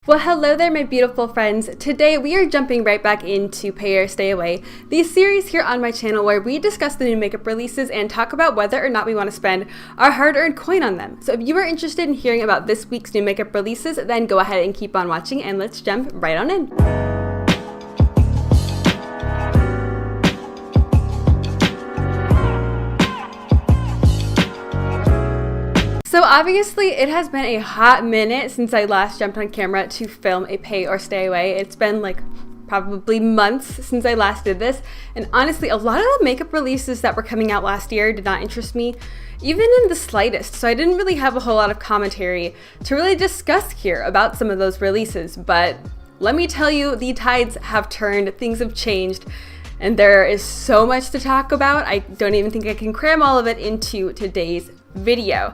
Well, hello there, my beautiful friends. Today we are jumping right back into Pay or Stay Away, the series here on my channel where we discuss the new makeup releases and talk about whether or not we want to spend our hard-earned coin on them. So if you are interested in hearing about this week's new makeup releases, then go ahead and keep on watching and let's jump right on in. So obviously it has been a hot minute since I last jumped on camera to film a Pay or Stay Away. It's been like probably months since I last did this, and honestly a lot of the makeup releases that were coming out last year did not interest me even in the slightest, so I didn't really have a whole lot of commentary to really discuss here about some of those releases. But let me tell you, the tides have turned, things have changed, and there is so much to talk about. I don't even think I can cram all of it into today's video.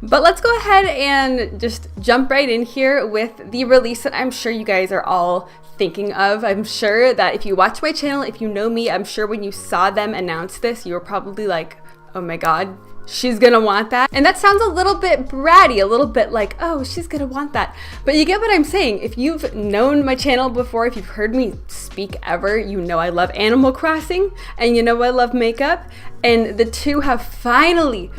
But let's go ahead and just jump right in here with the release that I'm sure you guys are all thinking of. I'm sure that if you watch my channel, if you know me, I'm sure when you saw them announce this, you were probably like, oh my god, she's gonna want that. And that sounds a little bit bratty, a little bit like, oh, she's gonna want that. But you get what I'm saying. If you've known my channel before, if you've heard me speak ever, you know I love Animal Crossing and you know I love makeup. And the two have finally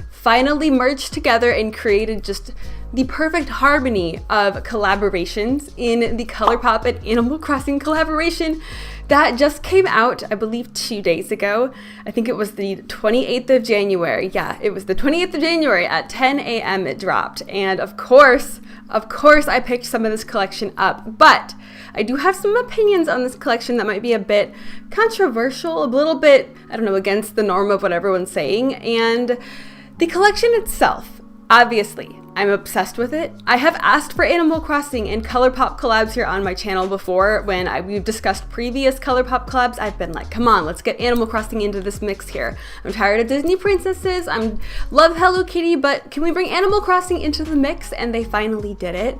merged together and created just the perfect harmony of collaborations in the Colourpop and Animal Crossing collaboration that just came out, I believe, 2 days ago. I think it was the 28th of January. Yeah, it was the 28th of January at 10 a.m. it dropped. And of course, I picked some of this collection up, but I do have some opinions on this collection that might be a bit controversial, a little bit, I don't know, against the norm of what everyone's saying. And the collection itself, obviously, I'm obsessed with it. I have asked for Animal Crossing and Colourpop collabs here on my channel before. When we've discussed previous Colourpop collabs, I've been like, come on, let's get Animal Crossing into this mix here. I'm tired of Disney princesses, love Hello Kitty, but can we bring Animal Crossing into the mix? And they finally did it.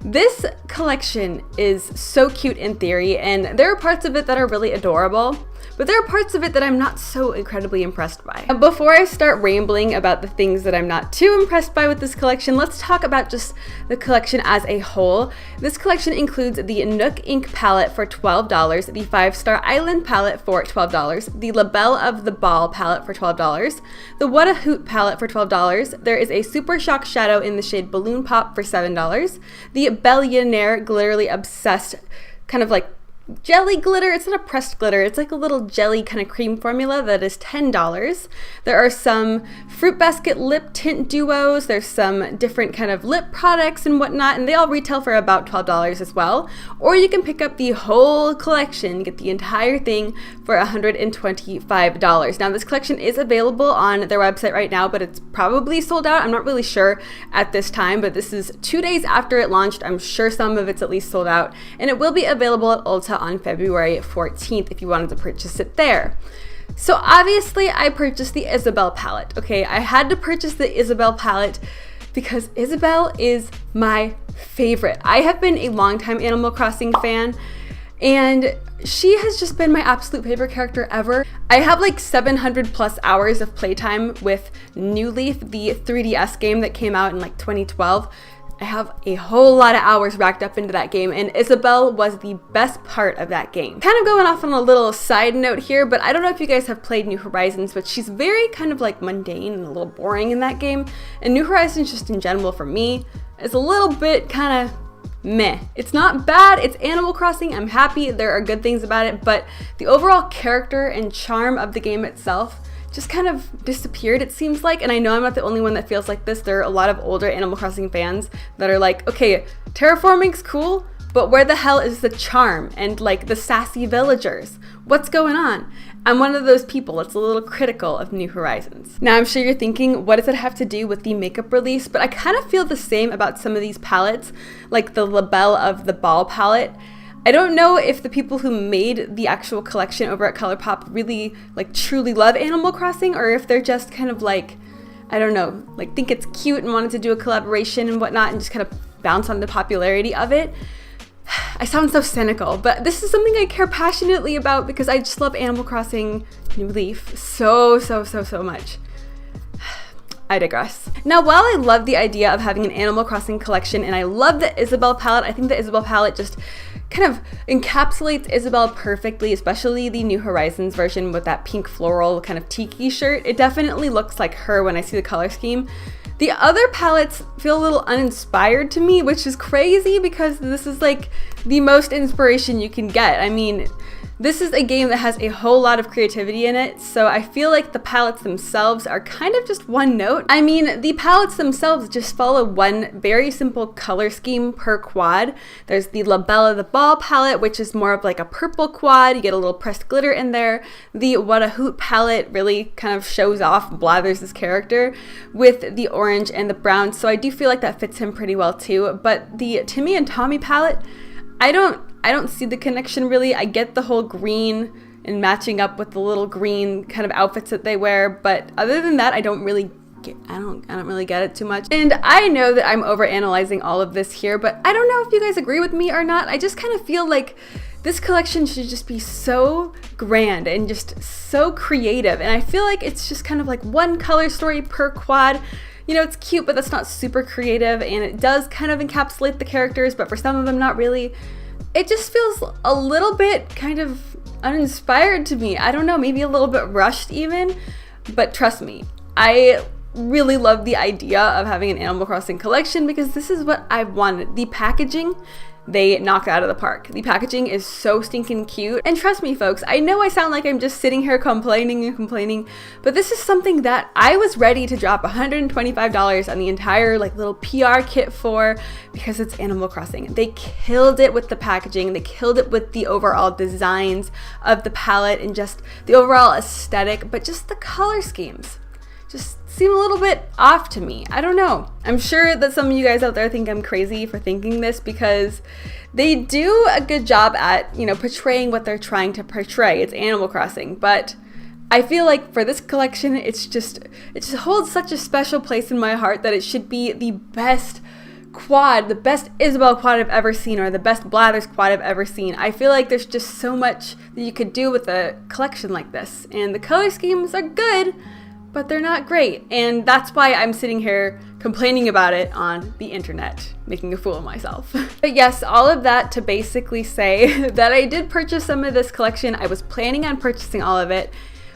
This collection is so cute in theory, and there are parts of it that are really adorable, but there are parts of it that I'm not so incredibly impressed by. Before I start rambling about the things that I'm not too impressed by with this collection, let's talk about just the collection as a whole. This collection includes the Nook Inc palette for $12, the 5-Star Island palette for $12, the Labelle of the Ball palette for $12, the What a Hoot palette for $12, there is a Super Shock Shadow in the shade Balloon Pop for $7, the Bellionaire Glitterally Obsessed kind of like jelly glitter. It's not a pressed glitter, it's like a little jelly kind of cream formula that is $10. There are some Fruit Basket lip tint duos, there's some different kind of lip products and whatnot, and they all retail for about $12 as well. Or you can pick up the whole collection, get the entire thing for $125. Now this collection is available on their website right now, but it's probably sold out. I'm not really sure at this time, but this is 2 days after it launched. I'm sure some of it's at least sold out, and it will be available at Ulta on February 14th if you wanted to purchase it there. So obviously I purchased the Isabelle palette. Okay, I had to purchase the Isabelle palette because Isabelle is my favorite. I have been a longtime Animal Crossing fan, and she has just been my absolute favorite character ever. I have like 700 plus hours of playtime with New Leaf, the 3DS game that came out in like 2012. I have a whole lot of hours racked up into that game, and Isabelle was the best part of that game. Kind of going off on a little side note here, but I don't know if you guys have played New Horizons, but she's very kind of like mundane and a little boring in that game. And New Horizons just in general for me is a little bit kind of meh. It's not bad, it's Animal Crossing, I'm happy, there are good things about it, but the overall character and charm of the game itself just kind of disappeared, it seems like. And I know I'm not the only one that feels like this. There are a lot of older Animal Crossing fans that are like, okay, terraforming's cool, but where the hell is the charm and like the sassy villagers? What's going on? I'm one of those people that's a little critical of New Horizons. Now I'm sure you're thinking, what does it have to do with the makeup release? But I kind of feel the same about some of these palettes, like the Labelle of the Ball palette. I don't know if the people who made the actual collection over at Colourpop really like truly love Animal Crossing, or if they're just kind of like, I don't know, like think it's cute and wanted to do a collaboration and whatnot and just kind of bounce on the popularity of it. I sound so cynical, but this is something I care passionately about because I just love Animal Crossing New Leaf so much. I digress. Now, while I love the idea of having an Animal Crossing collection and I love the Isabelle palette, I think the Isabelle palette just kind of encapsulates Isabelle perfectly, especially the New Horizons version with that pink floral kind of tiki shirt. It definitely looks like her when I see the color scheme. The other palettes feel a little uninspired to me, which is crazy because this is like the most inspiration you can get. I mean, this is a game that has a whole lot of creativity in it, so I feel like the palettes themselves are kind of just one note. I mean, the palettes themselves just follow one very simple color scheme per quad. There's the Labelle the Ball palette, which is more of like a purple quad. You get a little pressed glitter in there. The What a Hoot palette really kind of shows off Blathers' character with the orange and the brown, so I do feel like that fits him pretty well too. But the Timmy and Tommy palette, I don't see the connection really. I get the whole green and matching up with the little green kind of outfits that they wear, but other than that, I don't really get it too much. And I know that I'm overanalyzing all of this here, but I don't know if you guys agree with me or not. I just kind of feel like this collection should just be so grand and just so creative, and I feel like it's just kind of like one color story per quad. You know, it's cute, but that's not super creative, and it does kind of encapsulate the characters, but for some of them, not really. It just feels a little bit kind of uninspired to me. I don't know, maybe a little bit rushed even, but trust me, I really love the idea of having an Animal Crossing collection because this is what I wanted. The packaging, they knocked out of the park. The packaging is so stinking cute. And trust me, folks, I know I sound like I'm just sitting here complaining, but this is something that I was ready to drop $125 on the entire like little PR kit for because it's Animal Crossing. They killed it with the packaging. They killed it with the overall designs of the palette and just the overall aesthetic, but just the color schemes just seem a little bit off to me. I don't know. I'm sure that some of you guys out there think I'm crazy for thinking this because they do a good job at, you know, portraying what they're trying to portray. It's Animal Crossing, but I feel like for this collection, it just holds such a special place in my heart that it should be the best quad, the best Isabelle quad I've ever seen, or the best Blathers quad I've ever seen. I feel like there's just so much that you could do with a collection like this, and the color schemes are good, but they're not great, and that's why I'm sitting here complaining about it on the internet, making a fool of myself. But yes, all of that to basically say that I did purchase some of this collection. I was planning on purchasing all of it,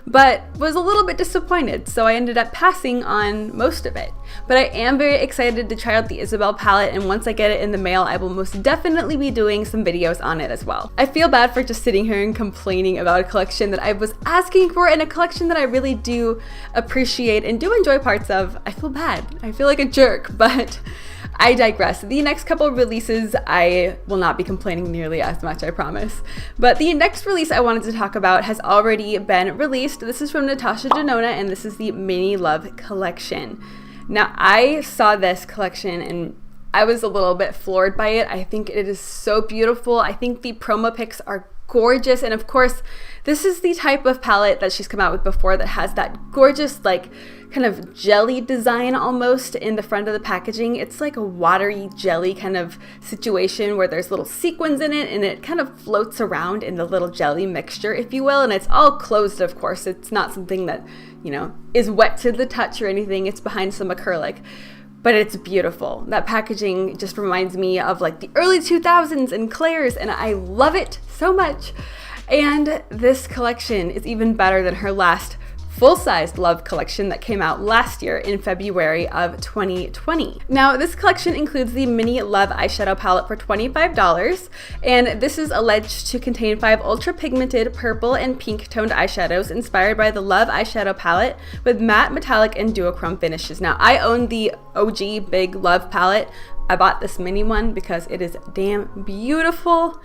but was a little bit disappointed, so I ended up passing on most of it. But I am very excited to try out the Isabelle palette, and once I get it in the mail, I will most definitely be doing some videos on it as well. I feel bad for just sitting here and complaining about a collection that I was asking for and a collection that I really do appreciate and do enjoy parts of. I feel bad. I feel like a jerk, but I digress. The next couple of releases, I will not be complaining nearly as much, I promise. But the next release I wanted to talk about has already been released. This is from Natasha Denona, and this is the Mini Love collection. Now, I saw this collection and I was a little bit floored by it. I think it is so beautiful. I think the promo pics are gorgeous, and of course, this is the type of palette that she's come out with before that has that gorgeous, like, kind of jelly design almost in the front of the packaging. It's like a watery jelly kind of situation where there's little sequins in it and it kind of floats around in the little jelly mixture, if you will, and it's all closed, of course. It's not something that, you know, is wet to the touch or anything. It's behind some acrylic, but it's beautiful. That packaging just reminds me of like the early 2000s and Claire's, and I love it so much. And this collection is even better than her last full-sized Love collection that came out last year in February of 2020. Now, this collection includes the Mini Love eyeshadow palette for $25, and this is alleged to contain 5 ultra-pigmented purple and pink toned eyeshadows inspired by the Love eyeshadow palette with matte, metallic, and duochrome finishes. Now, I own the OG Big Love palette. I bought this mini one because it is damn beautiful.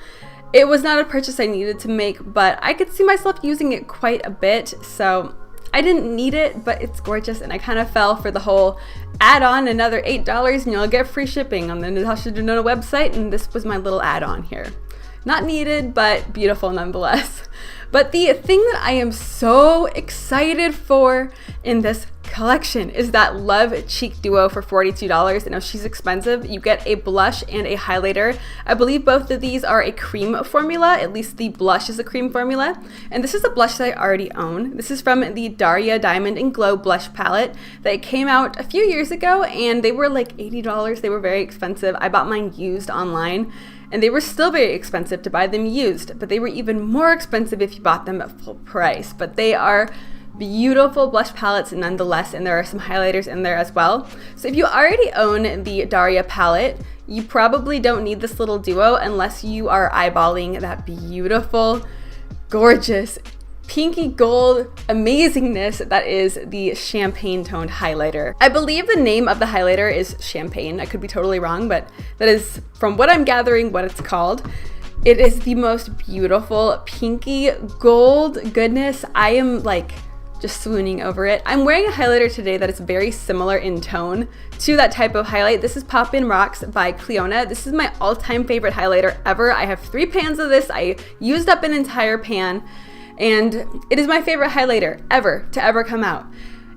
It was not a purchase I needed to make, but I could see myself using it quite a bit, so I didn't need it, but it's gorgeous, and I kind of fell for the whole add-on, another $8 and you'll get free shipping on the Natasha Denona website, and this was my little add-on here. Not needed, but beautiful nonetheless. But the thing that I am so excited for in this collection is that Love Cheek Duo for $42. Now she's expensive. You get a blush and a highlighter. I believe both of these are a cream formula. At least the blush is a cream formula. And this is a blush that I already own. This is from the Daria Diamond and Glow blush palette that came out a few years ago, and they were like $80. They were very expensive. I bought mine used online, and they were still very expensive to buy them used, but they were even more expensive if you bought them at full price. But they are beautiful blush palettes nonetheless, and there are some highlighters in there as well. So if you already own the Daria palette, you probably don't need this little duo unless you are eyeballing that beautiful, gorgeous, pinky gold amazingness that is the champagne toned highlighter. I believe the name of the highlighter is Champagne. I could be totally wrong, but that is, from what I'm gathering, what it's called. It is the most beautiful pinky gold goodness. I am like just swooning over it. I'm wearing a highlighter today that is very similar in tone to that type of highlight. This is Poppin' Rocks by Cleona. This is my all-time favorite highlighter ever. I have 3 pans of this. I used up an entire pan, and it is my favorite highlighter ever to ever come out.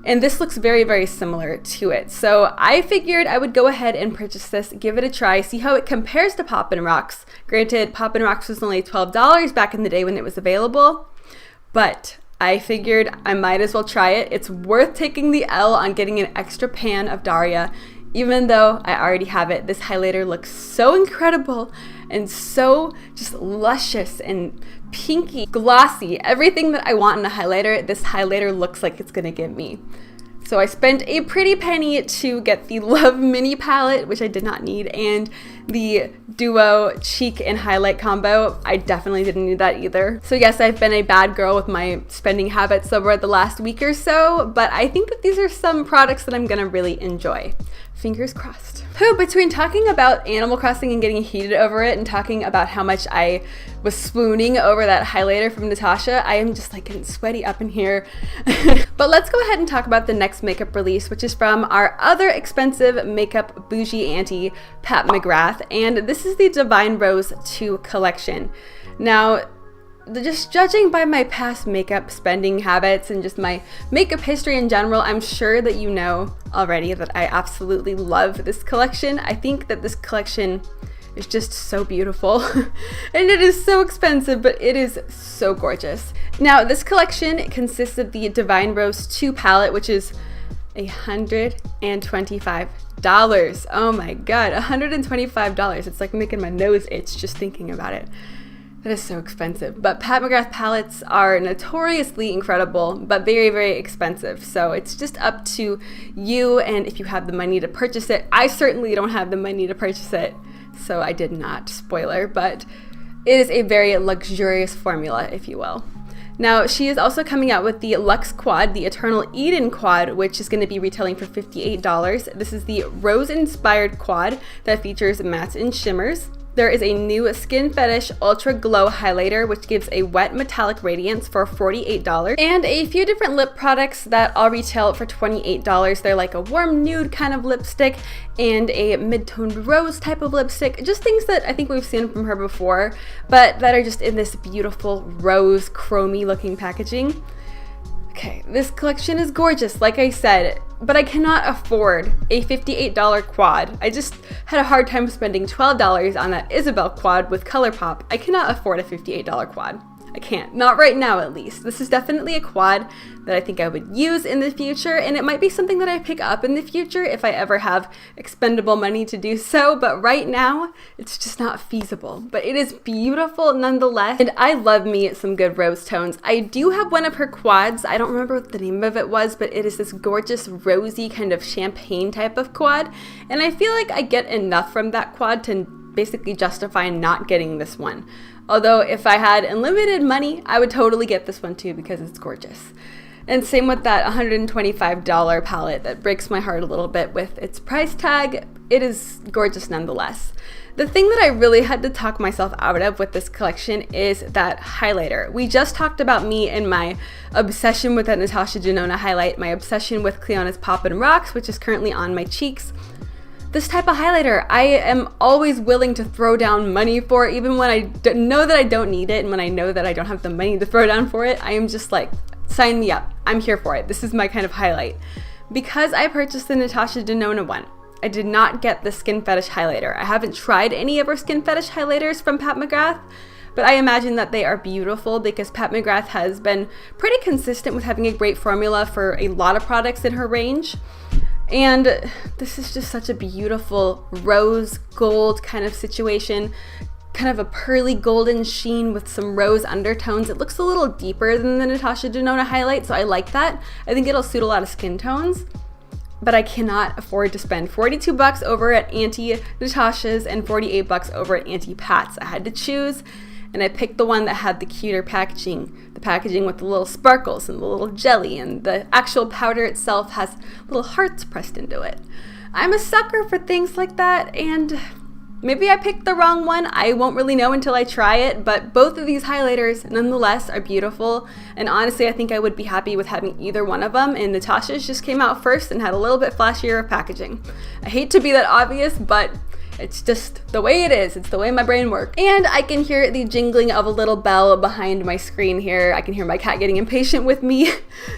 And this looks very, very similar to it. So I figured I would go ahead and purchase this, give it a try, see how it compares to Poppin' Rocks. Granted, Poppin' Rocks was only $12 back in the day when it was available, but I figured I might as well try it. It's worth taking the L on getting an extra pan of Daria, even though I already have it. This highlighter looks so incredible and so just luscious and pinky, glossy. Everything that I want in a highlighter, this highlighter looks like it's gonna give me. So I spent a pretty penny to get the Love Mini palette, which I did not need, and the Duo cheek and highlight combo. I definitely didn't need that either. So yes, I've been a bad girl with my spending habits over the last week or so, but I think that these are some products that I'm gonna really enjoy. Fingers crossed. Between talking about Animal Crossing and getting heated over it and talking about how much I was swooning over that highlighter from Natasha, I am just like getting sweaty up in here. But let's go ahead and talk about the next makeup release, which is from our other expensive makeup bougie auntie, Pat McGrath, and this is the Divine Rose 2 collection. Now, just judging by my past makeup spending habits and just my makeup history in general, I'm sure that you know already that I absolutely love this collection. I think that this collection is just so beautiful and it is so expensive, but it is so gorgeous. Now, this collection consists of the Divine Rose 2 palette, which is $125. Oh my god, $125. It's like making my nose itch just thinking about it. That is so expensive. But Pat McGrath palettes are notoriously incredible, but very, very expensive. So it's just up to you and if you have the money to purchase it. I certainly don't have the money to purchase it, so I did not, spoiler, but it is a very luxurious formula, if you will. Now, she is also coming out with the Luxe Quad, the Eternal Eden Quad, which is going to be retailing for $58. This is the Rose-inspired quad that features mattes and shimmers. There is a new Skin Fetish Ultra Glow highlighter, which gives a wet metallic radiance for $48, and a few different lip products that all retail for $28. They're like a warm nude kind of lipstick and a mid-toned rose type of lipstick, just things that I think we've seen from her before, but that are just in this beautiful rose chromey looking packaging. Okay, this collection is gorgeous, like I said, but I cannot afford a $58 quad. I just had a hard time spending $12 on that Isabelle quad with Colourpop. I cannot afford a $58 quad. I can't. Not right now, at least. This is definitely a quad that I think I would use in the future, and it might be something that I pick up in the future if I ever have expendable money to do so, but right now, it's just not feasible. But it is beautiful nonetheless, and I love me some good rose tones. I do have one of her quads. I don't remember what the name of it was, but it is this gorgeous rosy kind of champagne type of quad, and I feel like I get enough from that quad to basically justify not getting this one. Although if I had unlimited money, I would totally get this one too because it's gorgeous. And same with that $125 palette that breaks my heart a little bit with its price tag. It is gorgeous nonetheless. The thing that I really had to talk myself out of with this collection is that highlighter. We just talked about me and my obsession with that Natasha Denona highlight, my obsession with Cleona's Poppin' Rocks, which is currently on my cheeks. This type of highlighter, I am always willing to throw down money for, even when I know that I don't need it and when I know that I don't have the money to throw down for it. I am just like, sign me up. I'm here for it. This is my kind of highlight. because I purchased the Natasha Denona one. I did not get the Skin Fetish highlighter. I haven't tried any of her Skin Fetish highlighters from Pat Mcgrath, but I imagine that they are beautiful because Pat Mcgrath has been pretty consistent with having a great formula for a lot of products in her range. And this is just such a beautiful rose gold kind of situation, kind of a pearly golden sheen with some rose undertones. It looks a little deeper than the Natasha Denona highlight, so I like that. I think it'll suit a lot of skin tones. But I cannot afford to spend $42 over at Auntie Natasha's and $48 over at Auntie Pat's. I had to choose, and I picked the one that had the cuter packaging. The packaging with the little sparkles and the little jelly, and the actual powder itself has little hearts pressed into it. I'm a sucker for things like that, and maybe I picked the wrong one. I won't really know until I try it, but both of these highlighters nonetheless are beautiful, and honestly I think I would be happy with having either one of them, and Natasha's just came out first and had a little bit flashier packaging. I hate to be that obvious, but it's just the way it is. It's the way my brain works. And I can hear the jingling of a little bell behind my screen here. I can hear my cat getting impatient with me.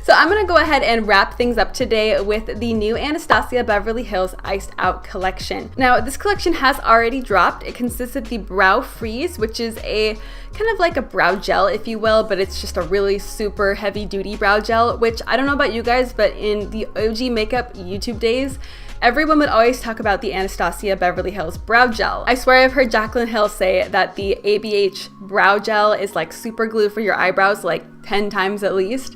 So I'm gonna go ahead and wrap things up today with the new Anastasia Beverly Hills Iced Out collection. Now, this collection has already dropped. It consists of the Brow Freeze, which is a kind of like a brow gel, if you will, but it's just a really super heavy duty brow gel, which I don't know about you guys, but in the OG makeup YouTube days, everyone would always talk about the Anastasia Beverly Hills Brow Gel. I swear I've heard Jaclyn Hill say that the ABH Brow Gel is like super glue for your eyebrows like 10 times at least.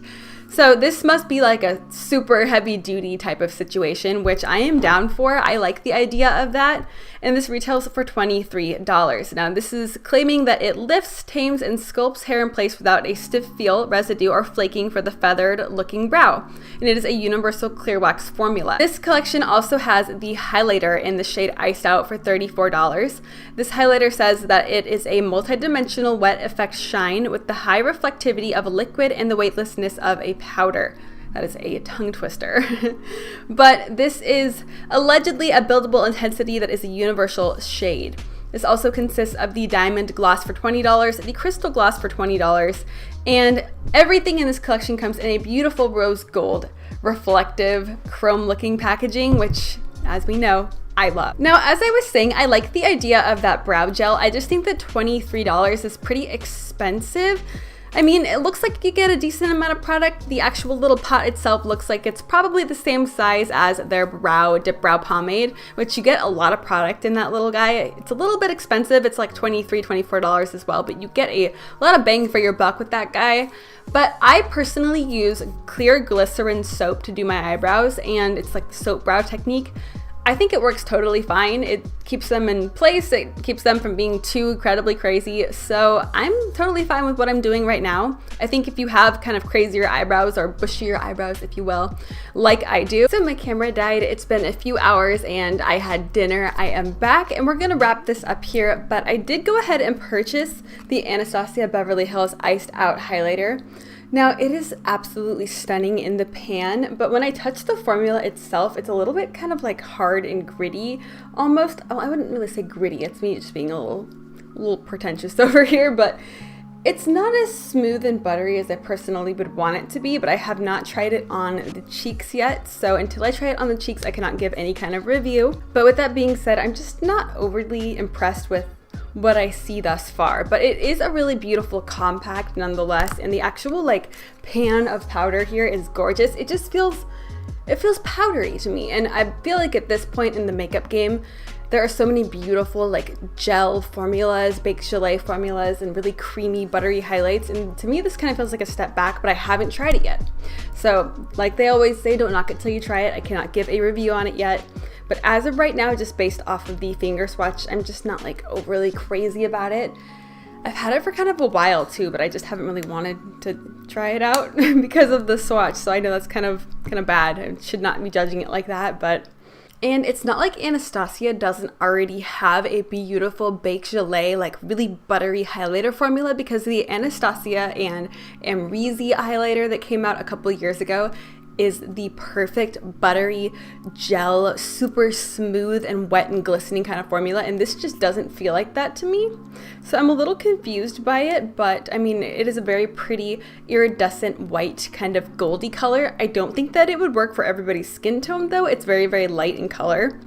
So this must be like a super heavy duty type of situation, which I am down for. I like the idea of that. And this retails for $23. Now this is claiming that it lifts, tames, and sculpts hair in place without a stiff feel, residue, or flaking for the feathered looking brow. And it is a universal clear wax formula. This collection also has the highlighter in the shade Iced Out for $34. This highlighter says that it is a multi-dimensional wet effect shine with the high reflectivity of a liquid and the weightlessness of a powder. That is a tongue twister. But this is allegedly a buildable intensity that is a universal shade. This also consists of the Diamond Gloss for $20, the Crystal Gloss for $20, and everything in this collection comes in a beautiful rose gold, reflective, chrome-looking packaging, which, as we know, I love. Now, as I was saying, I like the idea of that brow gel. I just think that $23 is pretty expensive. I mean, it looks like you get a decent amount of product. The actual little pot itself looks like it's probably the same size as their Dip Brow Pomade, which you get a lot of product in that little guy. It's a little bit expensive. It's like $23, $24 as well, but you get a lot of bang for your buck with that guy. But I personally use clear glycerin soap to do my eyebrows, and it's like the soap brow technique. I think it works totally fine. It keeps them in place. It keeps them from being too incredibly crazy. So I'm totally fine with what I'm doing right now. I think if you have kind of crazier eyebrows or bushier eyebrows, if you will, like I do. So my camera died. It's been a few hours and I had dinner. I am back and we're gonna wrap this up here, but I did go ahead and purchase the Anastasia Beverly Hills Iced Out highlighter. Now, it is absolutely stunning in the pan, but when I touch the formula itself, it's a little bit kind of like hard and gritty, almost. Oh, I wouldn't really say gritty. It's me just being a little pretentious over here, but it's not as smooth and buttery as I personally would want it to be, but I have not tried it on the cheeks yet, so until I try it on the cheeks, I cannot give any kind of review. But with that being said, I'm just not overly impressed with what I see thus far, but it is a really beautiful compact nonetheless, and the actual like pan of powder here is gorgeous. It feels powdery to me, and I feel like at this point in the makeup game there are so many beautiful like gel formulas, baked gelée formulas, and really creamy buttery highlights, and to me this kind of feels like a step back, but I haven't tried it yet. So like they always say, don't knock it till you try it. I cannot give a review on it yet. But as of right now, just based off of the finger swatch, I'm just not like overly crazy about it. I've had it for kind of a while too, but I just haven't really wanted to try it out because of the swatch. So I know that's kind of bad. I should not be judging it like that, but. And it's not like Anastasia doesn't already have a beautiful baked gelée, like really buttery highlighter formula, because the Anastasia and Amrezy highlighter that came out a couple years ago is the perfect buttery gel, super smooth and wet and glistening kind of formula, and this just doesn't feel like that to me. So I'm a little confused by it, but I mean, it is a very pretty iridescent white kind of goldy color. I don't think that it would work for everybody's skin tone though. It's very, very light in color.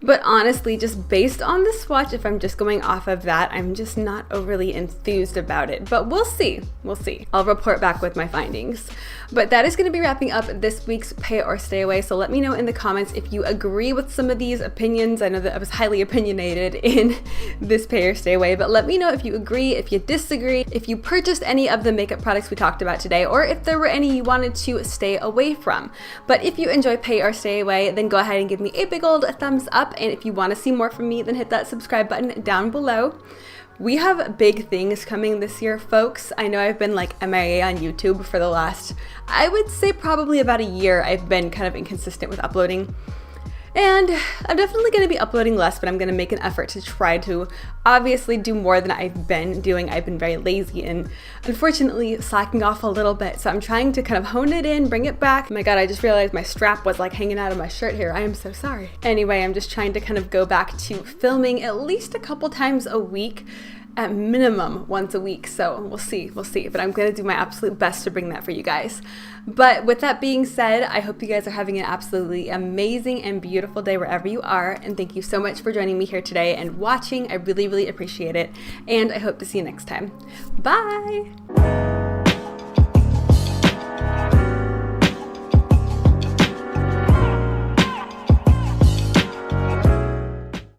But honestly, just based on the swatch, if I'm just going off of that, I'm just not overly enthused about it. But we'll see. We'll see. I'll report back with my findings. But that is going to be wrapping up this week's Pay or Stay Away. So let me know in the comments if you agree with some of these opinions. I know that I was highly opinionated in this Pay or Stay Away, but let me know if you agree, if you disagree, if you purchased any of the makeup products we talked about today, or if there were any you wanted to stay away from. But if you enjoy Pay or Stay Away, then go ahead and give me a big old thumbs up. And if you want to see more from me, then hit that subscribe button down below. We have big things coming this year, folks. I know I've been like MIA on YouTube for the last, I would say probably about a year. I've been kind of inconsistent with uploading. And I'm definitely going to be uploading less, but I'm going to make an effort to try to obviously do more than I've been doing. I've been very lazy and unfortunately slacking off a little bit. So I'm trying to kind of hone it in, bring it back. Oh my God, I just realized my strap was like hanging out of my shirt here. I am so sorry. Anyway, I'm just trying to kind of go back to filming at least a couple times a week, at minimum once a week. So we'll see, but I'm gonna do my absolute best to bring that for you guys. But with that being said, I hope you guys are having an absolutely amazing and beautiful day wherever you are. And thank you so much for joining me here today and watching. I really, really appreciate it. And I hope to see you next time. Bye.